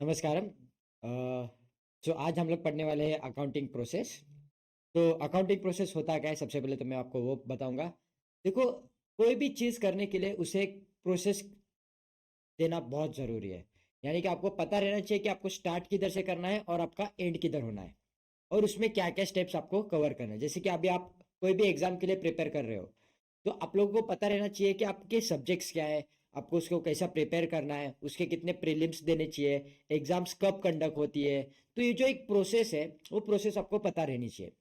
नमस्कारम। जो आज हम लोग पढ़ने वाले हैं अकाउंटिंग प्रोसेस। तो अकाउंटिंग प्रोसेस होता क्या है, सबसे पहले तो मैं आपको वो बताऊंगा। देखो, कोई भी चीज़ करने के लिए उसे एक प्रोसेस देना बहुत ज़रूरी है। यानी कि आपको पता रहना चाहिए कि आपको स्टार्ट किधर से करना है और आपका एंड किधर होना है, और उसमें क्या क्या स्टेप्स आपको कवर करना है। जैसे कि अभी आप कोई भी एग्जाम के लिए प्रिपेयर कर रहे हो, तो आप लोगों को पता रहना चाहिए कि आपके सब्जेक्ट्स क्या है, आपको उसको कैसा प्रिपेयर करना है, उसके कितने प्रीलिम्स देने चाहिए, एग्जाम्स कब कंडक्ट होती है। तो ये जो एक प्रोसेस है, वो प्रोसेस आपको पता रहनी चाहिए।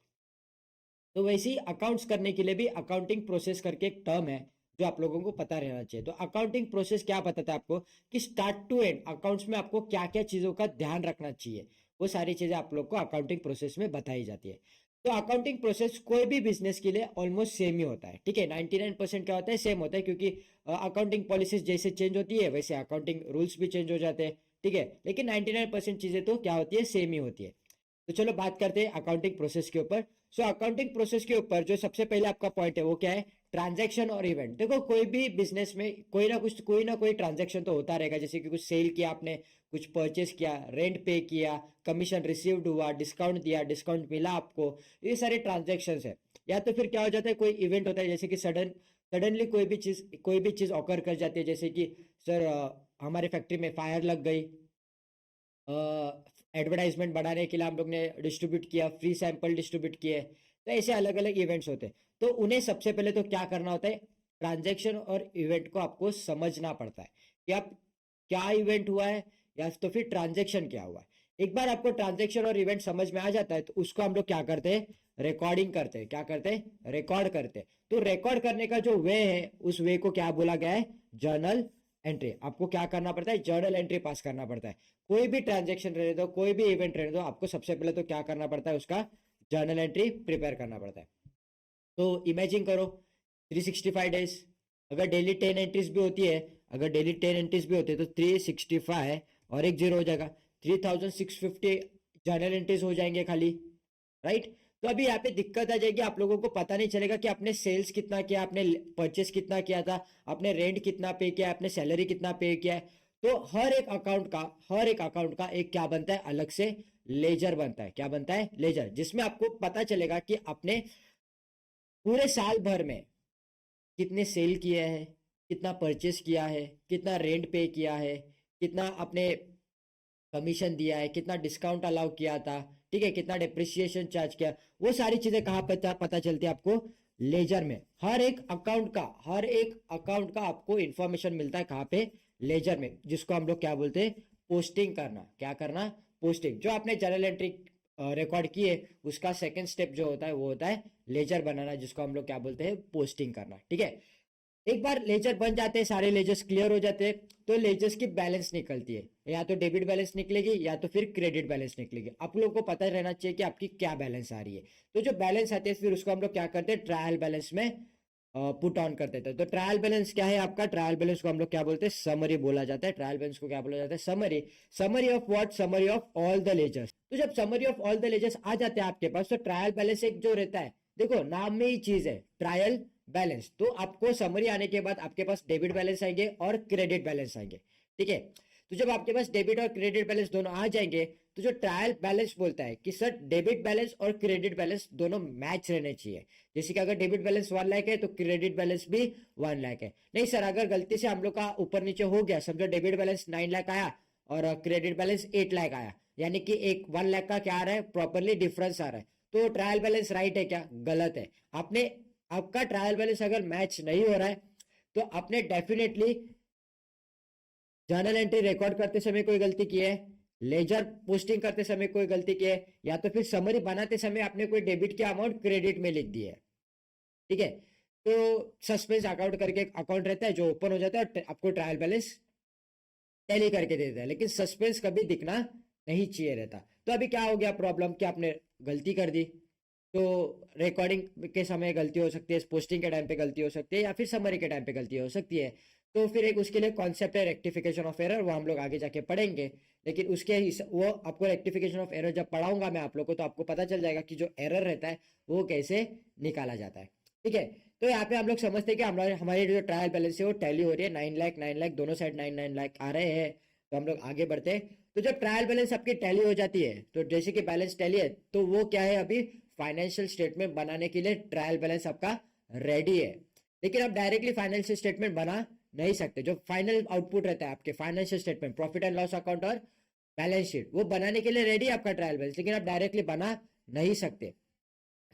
तो वैसे ही अकाउंट्स करने के लिए भी अकाउंटिंग प्रोसेस करके एक टर्म है, जो आप लोगों को पता रहना चाहिए। तो अकाउंटिंग प्रोसेस क्या बताता है आपको, कि स्टार्ट टू एंड अकाउंट्स में आपको क्या क्या चीज़ों का ध्यान रखना चाहिए, वो सारी चीज़ें आप लोग को अकाउंटिंग प्रोसेस में बताई जाती है। तो अकाउंटिंग प्रोसेस कोई भी बिजनेस के लिए ऑलमोस्ट सेम ही होता है, ठीक है। 99% क्या होता है, सेम होता है, क्योंकि अकाउंटिंग पॉलिसीज जैसे चेंज होती है वैसे अकाउंटिंग रूल्स भी चेंज हो जाते हैं, ठीक है। लेकिन 99% चीज़ें तो क्या होती है, सेम ही होती है। तो चलो बात करते हैं अकाउंटिंग प्रोसेस के ऊपर। सो अकाउंटिंग प्रोसेस के ऊपर जो सबसे पहले आपका पॉइंट है वो क्या है, ट्रांजैक्शन और इवेंट। देखो, कोई भी बिजनेस में कोई ना कोई ट्रांजैक्शन तो होता रहेगा। जैसे कि कुछ सेल किया आपने, कुछ परचेस किया, रेंट पे किया, कमीशन रिसीव्ड हुआ, डिस्काउंट दिया, डिस्काउंट मिला आपको, ये सारे ट्रांजेक्शन है। या तो फिर क्या हो जाता है, कोई इवेंट होता है, जैसे कि सडनली कोई भी चीज ऑकर कर जाती है। जैसे कि सर, हमारे फैक्ट्री में फायर लग गई, एडवर्टाइजमेंट बढ़ाने के लिए हम लोग ने डिस्ट्रीब्यूट किया, फ्री सैंपल डिस्ट्रीब्यूट किए। तो ऐसे अलग अलग इवेंट्स होते हैं। तो उन्हें सबसे पहले तो क्या करना होता है, ट्रांजैक्शन और इवेंट को आपको समझना पड़ता है कि आप क्या इवेंट हुआ है, या तो फिर ट्रांजैक्शन क्या हुआ है। एक बार आपको ट्रांजैक्शन और इवेंट समझ में आ जाता है, तो उसको हम लोग क्या करते हैं, रिकॉर्डिंग करते हैं। क्या करते हैं, रिकॉर्ड करते हैं। तो रिकॉर्ड करने का जो वे है, उस वे को क्या बोला गया है, जर्नल एंट्री। आपको क्या करना पड़ता है, जर्नल एंट्री पास करना पड़ता है। कोई भी ट्रांजेक्शन रहने दो, कोई भी इवेंट रहने दो, आपको सबसे पहले तो क्या करना पड़ता है, उसका जर्नल एंट्री प्रिपेयर करना पड़ता है। तो इमेजिन करो, 365 डेज, अगर डेली 10 एंट्रीज भी होती है, अगर डेली 10 एंट्रीज भी होती है, तो 365 और एक जीरो हो जाएगा, 3650 जर्नल एंट्रीज हो जाएंगे खाली, राइट। तो अभी यहाँ पे दिक्कत आ जाएगी, आप लोगों को पता नहीं चलेगा कि आपने सेल्स कितना किया, आपने परचेस कितना किया था, आपने रेंट कितना पे किया, आपने सैलरी कितना पे किया है। तो हर एक अकाउंट का एक क्या बनता है, अलग से लेजर बनता है। क्या बनता है, लेजर, जिसमें आपको पता चलेगा कि आपने पूरे साल भर में कितने सेल किए हैं, कितना परचेस किया है, कितना रेंट पे किया है, कितना आपने कमीशन दिया है, कितना डिस्काउंट अलाउ किया था, ठीक है, कितना डिप्रिसिएशन चार्ज किया। वो सारी चीजें कहाँ पता चलती है आपको, लेजर में। हर एक अकाउंट का आपको इंफॉर्मेशन मिलता है, कहाँ पे, लेजर में, जिसको हम लोग क्या बोलते हैं, पोस्टिंग करना। क्या करना, पोस्टिंग। जो आपने जर्नल एंट्री रिकॉर्ड किए, उसका सेकंड स्टेप जो होता है वो होता है लेजर बनाना, जिसको हम लोग क्या बोलते हैं, पोस्टिंग करना, ठीक है। एक बार लेजर बन जाते हैं, सारे लेजर्स क्लियर हो जाते हैं, तो लेजर्स की बैलेंस निकलती है। या तो डेबिट बैलेंस निकलेगी, या तो फिर क्रेडिट बैलेंस निकलेगी। आप लोगों को पता रहना चाहिए कि आपकी क्या बैलेंस आ रही है। तो जो बैलेंस आती है, फिर उसको हम लोग क्या करते हैं, ट्रायल बैलेंस में पुट ऑन कर देते हैं। तो ट्रायल बैलेंस क्या है आपका, ट्रायल बैलेंस को हम लोग क्या बोलते हैं, समरी बोला जाता है। ट्रायल बैलेंस को क्या बोला जाता है, summary. Summary of what, summary of all the ledgers. तो जब summary of all the ledgers आ जाते हैं आपके पास, तो ट्रायल बैलेंस एक जो रहता है, देखो नाम में ही चीज है, ट्रायल बैलेंस। तो आपको समरी आने के बाद आपके पास डेबिट बैलेंस आएंगे और क्रेडिट बैलेंस आएंगे, ठीक है। तो जब आपके पास डेबिट और क्रेडिट बैलेंस दोनों आ जाएंगे, तो जो ट्रायल बैलेंस बोलता है कि सर डेबिट बैलेंस और क्रेडिट बैलेंस दोनों मैच रहने चाहिए। जैसे कि अगर डेबिट बैलेंस 1 लाख है, तो क्रेडिट बैलेंस भी 1 लाख है। नहीं सर, अगर गलती से हम लोग का ऊपर नीचे हो गया, समझो डेबिट बैलेंस 9 लाख आया और क्रेडिट बैलेंस 8 लाख आया, यानी कि एक 1 लाख का क्या आ रहा है, प्रॉपरली डिफरेंस आ रहा है, तो ट्रायल बैलेंस राइट है क्या, गलत है। आपने आपका ट्रायल बैलेंस अगर मैच नहीं हो रहा है, तो आपने डेफिनेटली जर्नल एंट्री रिकॉर्ड करते समय कोई गलती की है, लेजर पोस्टिंग करते समय कोई गलती की है, या तो फिर समरी बनाते समय आपने कोई डेबिट की अमाउंट क्रेडिट में लिख दी है, ठीक है। तो सस्पेंस अकाउंट करके एक अकाउंट रहता है जो ओपन हो जाता है और आपको ट्रायल बैलेंस टैली करके दे देता है, लेकिन सस्पेंस कभी दिखना नहीं चाहिए रहता। तो अभी क्या हो गया प्रॉब्लम, कि आपने गलती कर दी, तो रिकॉर्डिंग के समय गलती हो सकती है, पोस्टिंग के टाइम पे गलती हो सकती है, या फिर समरी के टाइम पे गलती हो सकती है। तो फिर एक उसके लिए कॉन्सेप्ट है रेक्टिफिकेशन ऑफ एरर, वो हम लोग आगे जाके पढ़ेंगे। लेकिन वो आपको रेक्टिफिकेशन ऑफ एरर जब पढ़ाऊंगा मैं आप लोग को, तो आपको पता चल जाएगा कि जो एरर रहता है वो कैसे निकाला जाता है, ठीक है। तो यहाँ पे हम लोग समझते हैं कि हमारी हमारी जो ट्रायल बैलेंस है वो टैली हो रही है, 9 लाख 9 लाख दोनों साइड 9 9 लाख आ रहे हैं। तो हम लोग आगे बढ़ते हैं। तो जब ट्रायल बैलेंस आपकी टैली हो जाती है, तो जैसे कि बैलेंस टैली है, तो वो क्या है, अभी फाइनेंशियल स्टेटमेंट बनाने के लिए ट्रायल बैलेंस आपका रेडी है। लेकिन आप डायरेक्टली फाइनेंशियल स्टेटमेंट बना नहीं सकते। जो फाइनल आउटपुट रहता है आपके financial statement, profit and loss account और बैलेंस शीट, वो बनाने के लिए रेडी है आपका ट्रायल बैलेंस, लेकिन आप डायरेक्टली बना नहीं सकते।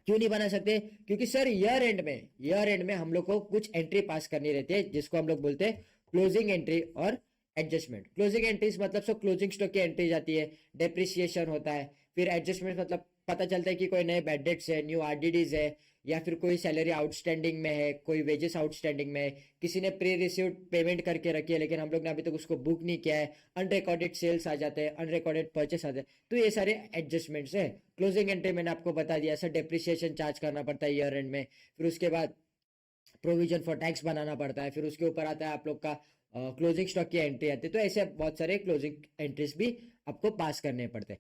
क्यों नहीं बना सकते? क्योंकि सर ईयर एंड में हम लोग को कुछ एंट्री पास करनी रहती है, जिसको हम लोग बोलते हैं क्लोजिंग एंट्री और एडजस्टमेंट। क्लोजिंग एंट्रीज मतलब सब क्लोजिंग स्टॉक की एंट्री जाती है, डेप्रिसिएशन होता है। फिर एडजस्टमेंट मतलब पता चलता है कि कोई नए बैड डेट्स है, न्यू आरडीडीज है, या फिर कोई सैलरी आउटस्टैंडिंग में है, कोई वेजेस आउटस्टैंडिंग में है, किसी ने प्री रिसीव्ड पेमेंट करके रखी है लेकिन हम लोग ने अभी तक उसको बुक नहीं किया है, अनरिकॉर्डेड सेल्स आ जाते हैं, अनरिकॉर्डेड परचेस आते हैं। तो ये सारे एडजस्टमेंट्स है। क्लोजिंग एंट्री मैंने आपको बता दिया, सर डेप्रिसिएशन चार्ज करना पड़ता है ईयर एंड में। फिर उसके बाद प्रोविजन फॉर टैक्स बनाना पड़ता है। फिर उसके ऊपर आता है आप लोग का क्लोजिंग स्टॉक की एंट्री आती है। तो ऐसे बहुत सारे क्लोजिंग एंट्रीज भी आपको पास करने पड़ते हैं।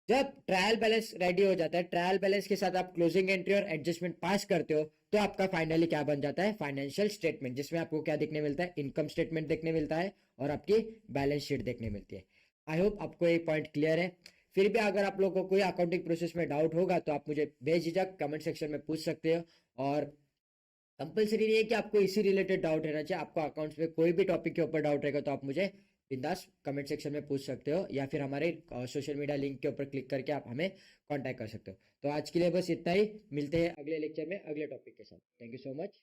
जब ट्रायल बैलेंस रेडी हो जाता है, ट्रायल बैलेंस के साथ आप क्लोजिंग एंट्री और एडजस्टमेंट पास करते हो, तो आपका फाइनली क्या बन जाता है, फाइनेंशियल स्टेटमेंट, जिसमें आपको क्या देखने मिलता है, इनकम स्टेटमेंट देखने मिलता है और आपकी बैलेंस शीट देखने मिलती है। आई होप आपको ये पॉइंट क्लियर है। फिर भी अगर आप लोगों को कोई अकाउंटिंग प्रोसेस में डाउट होगा तो आप मुझे बेझिझक कमेंट सेक्शन में पूछ सकते हो। और कंपलसरी नहीं है कि आपको इसी रिलेटेड डाउट रहना चाहिए। आपको अकाउंट्स में कोई भी टॉपिक के ऊपर डाउट रहेगा तो आप मुझे बिंदास कमेंट सेक्शन में पूछ सकते हो, या फिर हमारे सोशल मीडिया लिंक के ऊपर क्लिक करके आप हमें कांटेक्ट कर सकते हो। तो आज के लिए बस इतना ही, मिलते हैं अगले लेक्चर में अगले टॉपिक के साथ। Thank you so much.